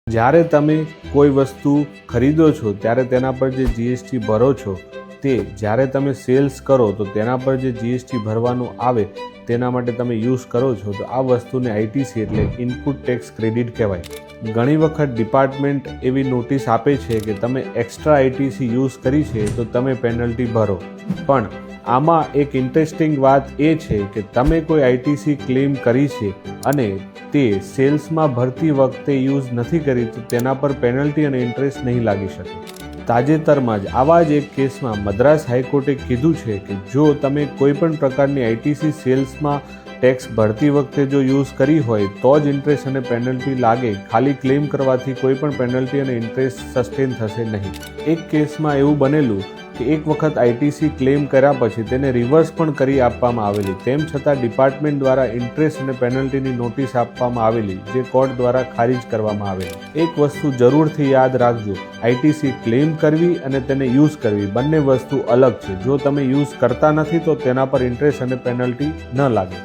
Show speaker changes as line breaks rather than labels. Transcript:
જ્યારે તમે કોઈ વસ્તુ ખરીદો છો ત્યારે તેના પર જે જીએસટી ભરો છો તે જ્યારે તમે સેલ્સ કરો તો તેના પર જે જીએસટી ભરવાનું આવે તેના માટે તમે યુઝ કરો છો તો આ વસ્તુને આઈટીસી એટલે ઇનપુટ ટેક્સ ક્રેડિટ કહેવાય। ઘણી વખત ડિપાર્ટમેન્ટ એવી નોટિસ આપે છે કે તમે એક્સ્ટ્રા આઈટીસી યુઝ કરી છે તો તમે પેનલ્ટી ભરો, પણ આમાં એક ઇન્ટરેસ્ટિંગ વાત એ છે કે તમે કોઈ આઈટીસી ક્લેમ કરી છે અને તે સેલ્સમાં ભરતી વખતે યુઝ નથી કરી તો તેના પર પેનલ્ટી અને ઇન્ટરેસ્ટ નહીં લાગી શકે। તાજેતરમાં જ આવા જ એક કેસમાં મદ્રાસ હાઈકોર્ટે કીધું છે કે જો તમે કોઈ પણ પ્રકારની આઈટીસી સેલ્સમાં ટેક્સ ભરતી વખતે જો યુઝ કરી હોય તો જ ઇન્ટરેસ્ટ અને પેનલ્ટી લાગે, ખાલી ક્લેમ કરવાથી કોઈ પણ પેનલ્ટી અને ઇન્ટરેસ્ટ સસ્ટેન થશે નહીં। એક કેસમાં એવું બનેલું કે એક વખત આઈટીસી ક્લેમ કર્યા પછી તેને રિવર્સ પણ કરી આપવામાં આવેલી, તેમ છતાં ડિપાર્ટમેન્ટ દ્વારા ઇન્ટરેસ્ટ અને પેનલ્ટીની નોટિસ આપવામાં આવેલી જે કોર્ટ દ્વારા ખારીજ કરવામાં આવેલી। એક વસ્તુ જરૂરથી યાદ રાખજો, આઈટીસી ક્લેમ કરવી અને તેને યુઝ કરવી બંને વસ્તુ અલગ છે। જો તમે યુઝ કરતા નથી તો તેના પર ઇન્ટરેસ્ટ અને પેનલ્ટી ન લાગે।